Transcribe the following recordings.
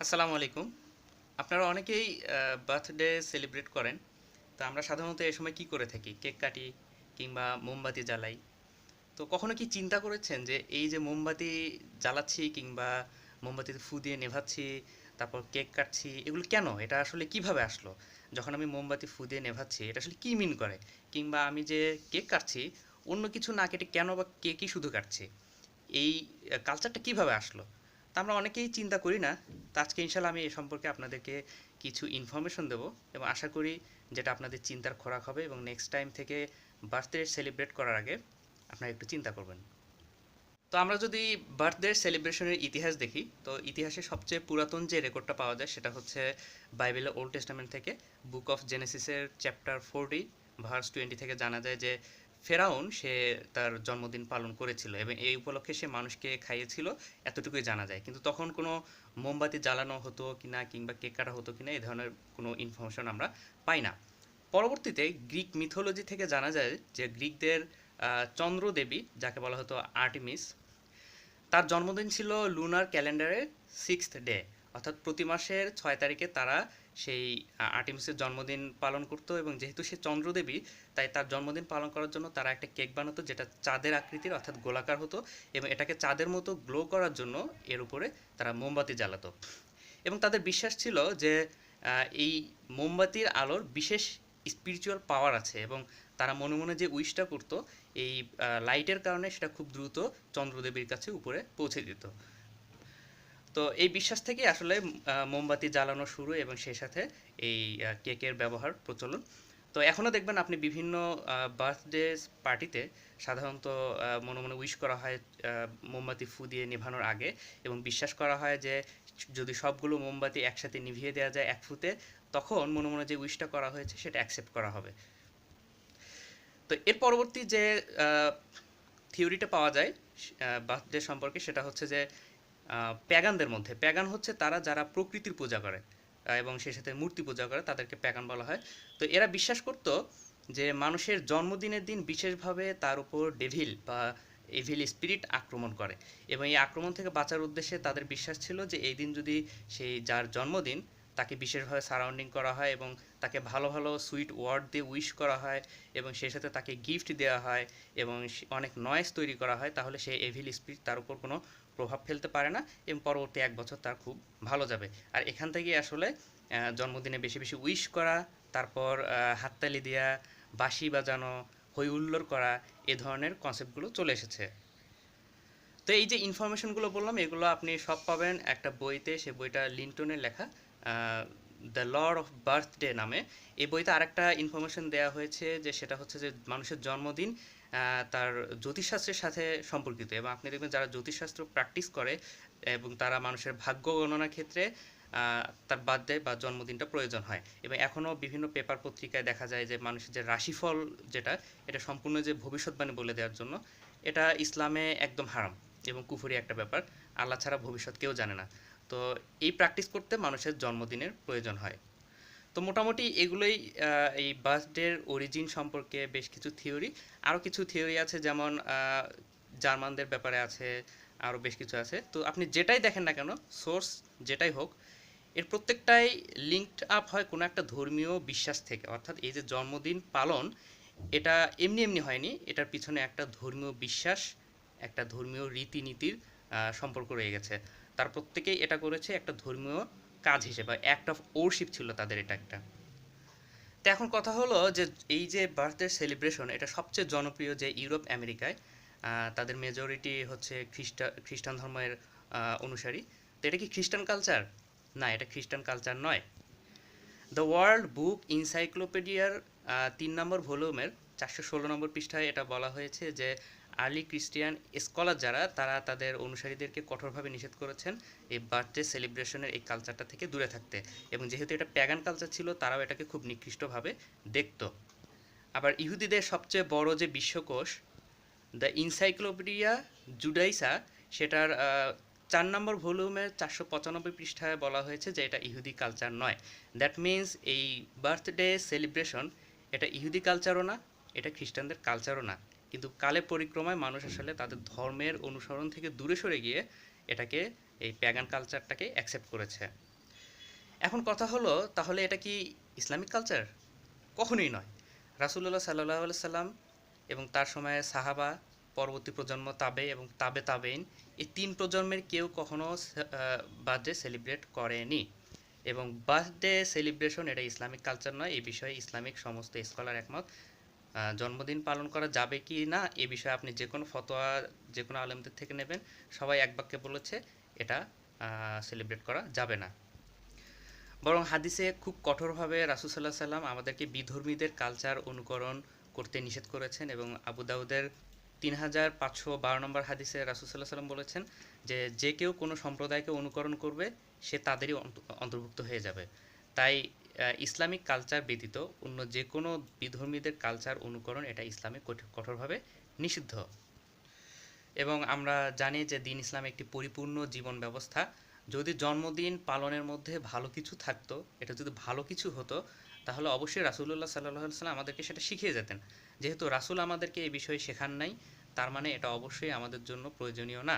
আসসালামু আলাইকুম। আপনারা অনেকেই বার্থডে সেলিব্রেট করেন। তো আমরা সাধারণত এই সময় কি করে থাকি? কেক কাটি কিংবা মোমবাতি জ্বালাই। তো কখনো কি চিন্তা করেছেন যে এই যে মোমবাতি জ্বালাচ্ছি কিংবা মোমবাতিতে ফু দিয়ে নেভাচ্ছি, তারপর কেক কাটছি, এগুলো কেন? এটা আসলে কিভাবে আসলো? যখন আমি মোমবাতি ফু দিয়ে নেভাচ্ছি, এটা আসলে কি মিন করে? কিংবা আমি যে কেক কাটছি, অন্য কিছু না কেটে কেন বা কেকই শুধু কাটছি? এই কালচারটা কিভাবে আসলো? তা আমরা অনেকেই চিন্তা করি না। তো আজকে ইনশাল্লাহ আমি এ সম্পর্কে আপনাদেরকে কিছু ইনফরমেশন দেবো এবং আশা করি যেটা আপনাদের চিন্তার খোরাক হবে এবং নেক্সট টাইম থেকে বার্থডে সেলিব্রেট করার আগে আপনারা একটু চিন্তা করবেন। তো আমরা যদি বার্থডে সেলিব্রেশনের ইতিহাস দেখি, তো ইতিহাসে সবচেয়ে পুরাতন যে রেকর্ডটা পাওয়া যায় সেটা হচ্ছে বাইবেলের ওল্ড টেস্টামেন্ট থেকে বুক অফ জেনেসিসের চ্যাপ্টার 40 ভার্স 20 থেকে জানা যায় যে ফেরাউন সে তার জন্মদিন পালন করেছিল এবং এই উপলক্ষে সে মানুষকে খাইয়েছিল, এতটুকুই জানা যায়। কিন্তু তখন কোনো মোমবাতি জ্বালানো হতো কিনা কিংবা কেক কাটা হতো কিনা এই ধরনের কোনো ইনফরমেশন আমরা পাই না। পরবর্তীতে গ্রিক মিথোলজি থেকে জানা যায় যে গ্রিকদের চন্দ্রদেবী যাকে বলা হতো আর্টেমিস, তার জন্মদিন ছিল লুনার ক্যালেন্ডারের 6th ডে, অর্থাৎ প্রতি মাসের 6 তারিখে তারা সেই আর্টেমিসের জন্মদিন পালন করতো এবং যেহেতু সে চন্দ্রদেবী তাই তার জন্মদিন পালন করার জন্য তারা একটা কেক বানাতো যেটা চাঁদের আকৃতির অর্থাৎ গোলাকার হতো এবং এটাকে চাঁদের মতো গ্লো করার জন্য এর উপরে তারা মোমবাতি জ্বালাতো এবং তাদের বিশ্বাস ছিল যে এই মোমবাতির আলোর বিশেষ স্পিরিচুয়াল পাওয়ার আছে এবং তারা মনে মনে যে উইশটা করতো এই লাইটের কারণে সেটা খুব দ্রুত চন্দ্রদেবীর কাছে উপরে পৌঁছে দিত। তো এই বিশ্বাস থেকে আসলে মোমবাতি জ্বালানো শুরু এবং সেই সাথে এই কেকের ব্যবহার প্রচলন। তো এখনও দেখবেন আপনি বিভিন্ন বার্থডে পার্টিতে সাধারণত মনে মনে উইশ করা হয় মোমবাতি ফু দিয়ে নেভানোর আগে এবং বিশ্বাস করা হয় যে যদি সবগুলো মোমবাতি একসাথে নিভিয়ে দেওয়া যায় এক ফুতে, তখন মনে মনে যে উইশটা করা হয়েছে সেটা অ্যাকসেপ্ট করা হবে। তো এর পরবর্তী যে থিওরিটা পাওয়া যায় বার্থডে সম্পর্কে সেটা হচ্ছে যে প্যাগানদের মধ্যে, প্যাগান হচ্ছে তারা যারা প্রকৃতির পূজা করে এবং সেই সাথে মূর্তি পূজা করে তাদেরকে প্যাগান বলা হয়। তো এরা বিশ্বাস করতো যে মানুষের জন্মদিনের দিন বিশেষভাবে তার উপর ডেভিল বা এভিল স্পিরিট আক্রমণ করে এবং এই আক্রমণ থেকে বাঁচার উদ্দেশ্যে তাদের বিশ্বাস ছিল যে এই দিন যদি সেই যার জন্মদিন তাকে বিশেষভাবে সারাউন্ডিং করা হয় এবং তাকে ভালো ভালো সুইট ওয়ার্ড দিয়ে উইশ করা হয় এবং সেই সাথে তাকে গিফট দেওয়া হয় এবং অনেক নয়েজ তৈরি করা হয়, তাহলে সেই এভিল স্পিরিট তার উপর কোনো প্রভাব ফেলতে পারে না এবং পরবর্তী 1 বছর তার খুব ভালো যাবে। আর এখান থেকেই আসলে জন্মদিনে বেশি বেশি উইশ করা, তারপর হাততালি দেওয়া, বাঁশি বাজানো, হৈ হুল্লোড় করা, এ ধরনের কনসেপ্টগুলো চলে এসেছে। তো এই যে ইনফরমেশনগুলো বললাম এগুলো আপনি সব পাবেন একটা বইতে, সে বইটা লিন্টনের লেখা, দ্য লর্ড অফ বার্থডে নামে। এই বইতে আরেকটা ইনফরমেশন দেওয়া হয়েছে যে সেটা হচ্ছে যে মানুষের জন্মদিন তার জ্যোতিষশাস্ত্রের সাথে সম্পর্কিত এবং আপনি দেখবেন যারা জ্যোতিষশাস্ত্র প্র্যাকটিস করে এবং তারা মানুষের ভাগ্য গণনার ক্ষেত্রে তার বার্থডে বা জন্মদিনটা প্রয়োজন হয় এবং এখনও বিভিন্ন পেপার পত্রিকায় দেখা যায় যে মানুষের যে রাশিফল যেটা, এটা সম্পূর্ণ যে ভবিষ্যৎবাণী বলে দেওয়ার জন্য, এটা ইসলামে একদম হারাম এবং কুফরি একটা ব্যাপার। আল্লাহ ছাড়া ভবিষ্যৎ কেউ জানে না। তো এই প্র্যাকটিস করতে মানুষের জন্মদিনের প্রয়োজন হয়। তো মোটামুটি এগুলোই এই বার্থডের অরিজিন সম্পর্কে বেশ কিছু থিওরি। আরও কিছু থিওরি আছে, যেমন জার্মানদের ব্যাপারে আছে, আরও বেশ কিছু আছে। তো আপনি যেটাই দেখেন না কেন, সোর্স যেটাই হোক, এর প্রত্যেকটাই লিঙ্কড আপ হয় কোনো একটা ধর্মীয় বিশ্বাস থেকে। অর্থাৎ এই যে জন্মদিন পালন, এটা এমনি এমনি হয়নি, এটার পিছনে একটা ধর্মীয় বিশ্বাস, একটা ধর্মীয় রীতিনীতির সম্পর্ক রয়ে গেছে। তার প্রত্যেকেই এটা করেছে একটা ধর্মীয় কাজ হিসেবে, অ্যাক্ট অফ ওরশিপ ছিল তাদের এটা একটা। তো এখন কথা হলো যে এই যে বার্থডে সেলিব্রেশন এটা সবচেয়ে জনপ্রিয় যে ইউরোপ আমেরিকায়, তাদের মেজরিটি হচ্ছে খ্রিস্টান ধর্মের অনুসারী। তো এটা কি খ্রিস্টান কালচার? না, এটা খ্রিস্টান কালচার নয়। দ্য ওয়ার্ল্ড বুক ইনসাইক্লোপিডিয়ার 3 নম্বর ভলিউমের 416 নম্বর পৃষ্ঠায় এটা বলা হয়েছে যে আর্লি ক্রিস্টিয়ান স্কলার যারা, তারা তাদের অনুসারীদেরকে কঠোরভাবে নিষেধ করেছেন এই বার্থডে সেলিব্রেশনের এই কালচারটা থেকে দূরে থাকতে এবং যেহেতু এটা প্যাগান কালচার ছিল তারাও এটাকে খুব নিকৃষ্টভাবে দেখত। আবার ইহুদিদের সবচেয়ে বড় যে বিশ্বকোষ দ্য ইনসাইক্লোপিডিয়া জুডাইসা, সেটার 4 নম্বর ভলিউমের 495 পৃষ্ঠায় বলা হয়েছে যে এটা ইহুদি কালচার নয়। দ্যাট মিন্স এই বার্থডে সেলিব্রেশন এটা ইহুদি কালচারও না, এটা খ্রিস্টানদের কালচারও না, কিন্তু কালে পরিক্রমায় মানুষ আসলে তাদের ধর্মের অনুসরণ থেকে দূরে সরে গিয়ে এটাকে, এই প্যাগান কালচারটাকে অ্যাকসেপ্ট করেছে। এখন কথা হলো, তাহলে এটা কি ইসলামিক কালচার? কখনোই নয়। রাসূলুল্লাহ সাল্লাল্লাহু আলাইহি সাল্লাম এবং তার সময়ে সাহাবা, পরবর্তী প্রজন্ম তাবে এবং তাবে তাবেইন, এই ৩ প্রজন্মের কেউ কখনো বার্থডে সেলিব্রেট করেনি। এবং বার্থডে সেলিব্রেশন এটা ইসলামিক কালচার নয়, এই বিষয়ে ইসলামিক সমস্ত স্কলার একমত। জন্মদিন পালন করা যাবে কি না এ বিষয়ে আপনি যে কোনো ফতোয়া যে কোনো আলেমদের থেকে নেবেন, সবাই এক বাক্যে বলেছে এটা সেলিব্রেট করা যাবে না। বরং হাদিসে খুব কঠোরভাবে রাসূল সাল্লাল্লাহু আলাইহি সাল্লাম আমাদেরকে বিধর্মীদের কালচার অনুকরণ করতে নিষেধ করেছেন। এবং আবু দাউদের ৩৫১২ নম্বর হাদিসে রাসূল সাল্লাল্লাহু আলাইহি সাল্লাম বলেছেন যে যে কেউ কোনো সম্প্রদায়কে অনুকরণ করবে সে তাদেরই অন্তর্ভুক্ত হয়ে যাবে। তাই ইসলামিক কালচার ব্যতীত অন্য যে কোনো বিধর্মীদের কালচার অনুকরণ এটা ইসলামে কঠোরভাবে নিষিদ্ধ। এবং আমরা জানি যে দ্বীন ইসলাম একটি পরিপূর্ণ জীবন ব্যবস্থা। যদি জন্মদিন পালনের মধ্যে ভালো কিছু থাকতো, এটা যদি ভালো কিছু হতো, তাহলে অবশ্যই রাসূলুল্লাহ সাল্লাল্লাহু আলাইহি সাল্লাম আমাদেরকে সেটা শিখিয়ে যেতেন। যেহেতু রাসূল আমাদেরকে এই বিষয়ে শেখান নাই, তার মানে এটা অবশ্যই আমাদের জন্য প্রয়োজনীয় না।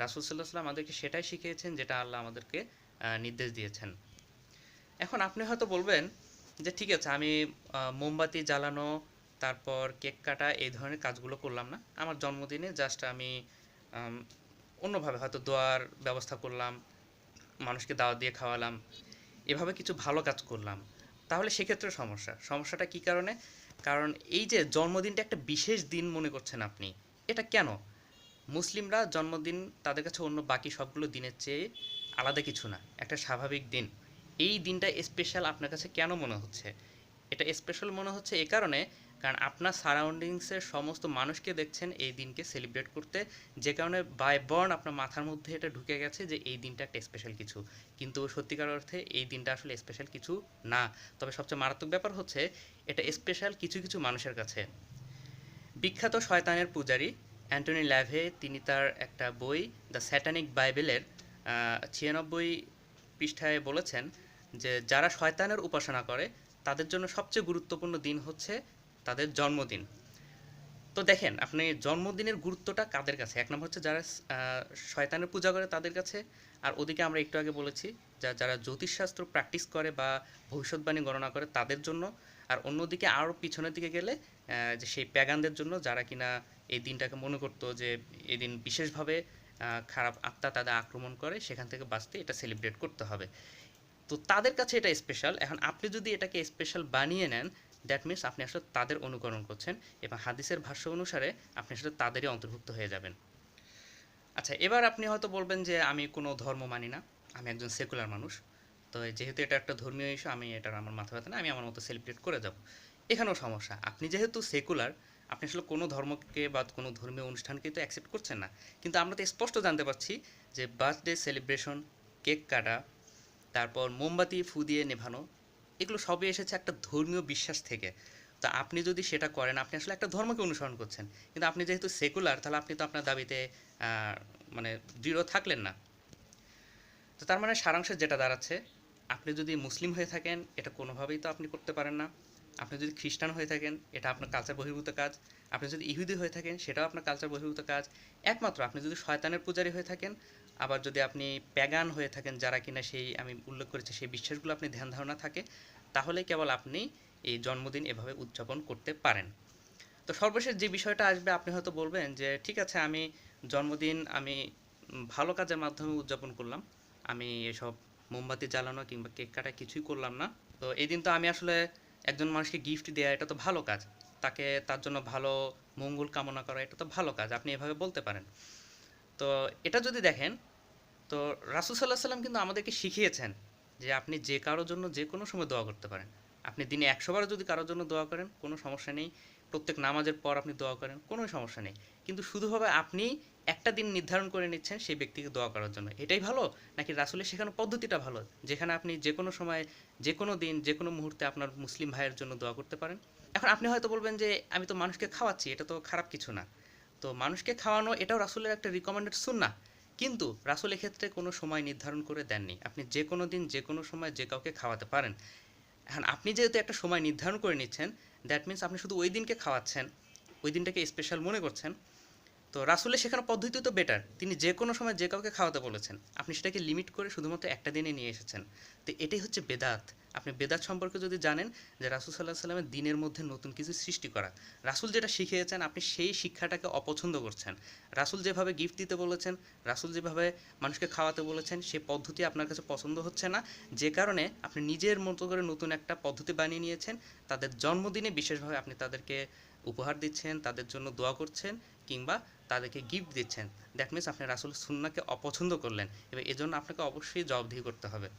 রাসূল সাল্লাল্লাহু আলাইহি ওয়াসাল্লাম আমাদেরকে সেটাই শিখিয়েছেন যেটা আল্লাহ আমাদেরকে নির্দেশ দিয়েছেন। এখন আপনি হয়তো বলবেন যে ঠিক আছে, আমি মোমবাতি জ্বালানো, তারপর কেক কাটা এই ধরনের কাজগুলো করলাম না। আমার জন্মদিনে জাস্ট আমি আম, অন্যভাবে হয়তো দোয়ার ব্যবস্থা করলাম, মানুষকে দাওয়াত দিয়ে খাওয়ালাম, এভাবে কিছু ভালো কাজ করলাম। তাহলে সেক্ষেত্রে সমস্যাটা কী কারণে? কারণ এই যে জন্মদিনটা একটা বিশেষ দিন মনে করছেন আপনি, এটা কেন? মুসলিমরা জন্মদিন তাদের কাছে অন্য বাকি সবগুলো দিনের চেয়ে আলাদা কিছু না, একটা স্বাভাবিক দিন। এই দিনটা স্পেশাল আপনার কাছে কেন মনে হচ্ছে? এটা স্পেশাল মনে হচ্ছে এ কারণে, কারণ আপনার সারাউন্ডিংসের সমস্ত মানুষকে দেখছেন এই দিনকে সেলিব্রেট করতে, যে কারণে বাই বর্ন আপনার মাথার মধ্যে এটা ঢুকে গেছে যে এই দিনটা একটা স্পেশাল কিছু। কিন্তু সত্যিকার অর্থে এই দিনটা আসলে স্পেশাল কিছু না। তবে সবচেয়ে মারাত্মক ব্যাপার হচ্ছে এটা স্পেশাল কিছু কিছু মানুষের কাছে। বিখ্যাত শয়তানের পূজারী অ্যান্টনি ল্যাভে তিনি তার একটা বই দ্য স্যাটানিক বাইবেলের ৯৬ পৃষ্ঠায় বলেছেন যে যারা শয়তানের উপাসনা করে তাদের জন্য সবচেয়ে গুরুত্বপূর্ণ দিন হচ্ছে তাদের জন্মদিন। তো দেখেন আপনি জন্মদিনের গুরুত্বটা কাদের কাছে? এক নম্বর হচ্ছে যারা শয়তানের পূজা করে তাদের কাছে, আর ওদিকে আমরা একটু আগে বলেছি যারা জ্যোতিষশাস্ত্র প্র্যাকটিস করে বা ভবিষ্যৎবাণী গণনা করে তাদের জন্য। আর অন্যদিকে আরও পিছনের দিকে গেলে যে সেই প্যাগানদের জন্য যারা কিনা এই দিনটাকে মনে করতো যে এই দিন বিশেষভাবে খারাপ আত্মা তাদের আক্রমণ করে, সেখান থেকে বাঁচতে এটা সেলিব্রেট করতে হবে। তো তাদের কাছে এটা স্পেশাল। এখন আপনি যদি এটাকে স্পেশাল বানিয়ে নেন, দ্যাট মিনস আপনি আসলে তাদের অনুকরণ করছেন এবং হাদিসের ভাষ্য অনুসারে আপনি আসলে তাদেরই অন্তর্ভুক্ত হয়ে যাবেন। আচ্ছা, এবার আপনি হয়তো বলবেন যে আমি কোনো ধর্ম মানি না, আমি একজন সেকুলার মানুষ, তো যেহেতু এটা একটা ধর্মীয় ইস্যু, আমি এটার আমার মাথা ব্যথা না, আমি আমার মতো সেলিব্রেট করে যাব। এখানেও সমস্যা, আপনি যেহেতু সেকুলার, আপনি আসলে কোনো ধর্মকে বা কোনো ধর্মীয় অনুষ্ঠানকে তো অ্যাকসেপ্ট করছেন না। কিন্তু আমরা তো স্পষ্ট জানতে পারছি যে বার্থডে সেলিব্রেশন, কেক কাটা, তারপর মোমবাতি ফু দিয়ে নেভানো, এগুলো সবই এসেছে একটা ধর্মীয় বিশ্বাস থেকে। তো আপনি যদি সেটা করেন, আপনি আসলে একটা ধর্মকে অনুসরণ করছেন। কিন্তু আপনি যেহেতু সেকুলার, তাহলে আপনি তো আপনার দাবিতে মানে দৃঢ় থাকলেন না। তো তার মানে সারাংশে যেটা দাঁড়াচ্ছে, আপনি যদি মুসলিম হয়ে থাকেন এটা কোনোভাবেই তো আপনি করতে পারেন না। আপনি যদি খ্রিস্টান হয়ে থাকেন এটা আপনার কালচার বহির্ভূত কাজ। আপনি যদি ইহুদি হয়ে থাকেন সেটাও আপনার কালচার বহির্ভূত কাজ। একমাত্র আপনি যদি শয়তানের পূজারী হয়ে থাকেন, আবার যদি আপনি প্যাগান হয়ে থাকেন, যারা কিনা সেই আমি উল্লেখ করেছি সেই বিশ্বাসগুলো আপনি ধ্যান ধারণা থাকে, তাহলে কেবল আপনি এই জন্মদিন এভাবে উদযাপন করতে পারেন। তো সর্বশেষ যে বিষয়টা আসবে, আপনি হয়তো বলবেন যে ঠিক আছে, আমি জন্মদিন আমি ভালো কাজের মাধ্যমে উদযাপন করলাম, আমি এসব মোমবাতি জ্বালানো কিংবা কেক কাটা কিছুই করলাম না। তো এই দিন তো আমি আসলে একজন মানুষকে গিফট দেওয়া এটা তো ভালো কাজ, তাকে তার জন্য ভালো মঙ্গল কামনা করা এটা তো ভালো কাজ, আপনি এভাবে বলতে পারেন। তো এটা যদি দেখেন, তো রাসূল সাল্লাল্লাহু আলাইহি সাল্লাম কিন্তু আমাদেরকে শিখিয়েছেন যে আপনি যে কারোর জন্য যে কোনো সময় দোয়া করতে পারেন। আপনি দিনে ১০০ বারও যদি কারোর জন্য দোয়া করেন কোনো সমস্যা নেই। প্রত্যেক নামাজের পর আপনি দোয়া করেন কোনো সমস্যা নেই। কিন্তু শুধুভাবে আপনি একটা দিন নির্ধারণ করে নিচ্ছেন সেই ব্যক্তিকে দোয়া করার জন্য, এটাই ভালো? নাকি রাসূলের শেখানো পদ্ধতিটা ভালো, যেখানে আপনি যে কোনো সময়, যে কোনো দিন, যে কোনো মুহূর্তে আপনার মুসলিম ভাইয়ের জন্য দোয়া করতে পারেন? এখন আপনি হয়তো বলবেন যে আমি তো মানুষকে খাওয়াচ্ছি, এটা তো খারাপ কিছু না। তো মানুষকে খাওয়ানো এটাও রাসূলের একটা রিকমেন্ডেড সুন্নাহ। কিন্তু রাসূল এক্ষেত্রে কোনো সময় নির্ধারণ করে দেননি। আপনি যে কোনো দিন, যে কোনো সময় যে কাউকে খাওয়াতে পারেন। এখন আপনি যেহেতু একটা সময় নির্ধারণ করে নিচ্ছেন, দ্যাট মিনস আপনি শুধু ওই দিনকে খাওয়াচ্ছেন, ওই দিনটাকে স্পেশাল মনে করছেন। তো রাসূলের শেখানো পদ্ধতি তো বেটার। তিনি যে কোনো সময় যে কাউকে খাওয়াতে বলেছেন। আপনি সেটাকে লিমিট করে শুধুমাত্র একটা দিনে নিয়ে এসেছেন। তো এটাই হচ্ছে বেদাত। আপনি বেদাত সম্পর্কে যদি জানেন যে রাসূল সাল্লাল্লাহু আলাইহি ওয়াসাল্লামের দ্বীনের মধ্যে নতুন কিছু সৃষ্টি করা। রাসূল যেটা শিখিয়েছেন আপনি সেই শিক্ষাটাকে অপছন্দ করছেন। রাসূল যেভাবে গিফট দিতে বলেছেন, রাসূল যেভাবে মানুষকে খাওয়াতে বলেছেন সেই পদ্ধতি আপনার কাছে পছন্দ হচ্ছে না। যে কারণে আপনি নিজের মতো করে নতুন একটা পদ্ধতি বানিয়ে নিয়েছেন। তাদের জন্মদিনে বিশেষভাবে আপনি তাদেরকে উপহার দিচ্ছেন, তাদের জন্য দোয়া করছেন কিংবা তাদেরকে গিফট দিচ্ছেন। দ্যাট মিনস আপনি রাসূলের সুন্নাহকে অপছন্দ করলেন এবং এজন্য আপনাকে অবশ্যই জবাবদিহি করতে হবে।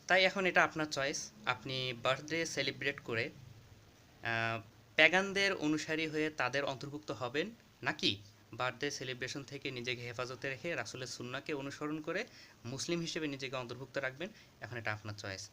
তাই এখন এটা আপনার চয়েস। আপনি বার্থডে সেলিব্রেট করে প্যাগানদের অনুসারী হয়ে তাদের অন্তর্ভুক্ত হবেন, নাকি বার্থডে সেলিব্রেশন থেকে নিজেকে হেফাজতে রেখে রাসূলের সুন্নাহকে অনুসরণ করে মুসলিম হিসেবে নিজেকে অন্তর্ভুক্ত রাখবেন। এখন এটা আপনার চয়েস।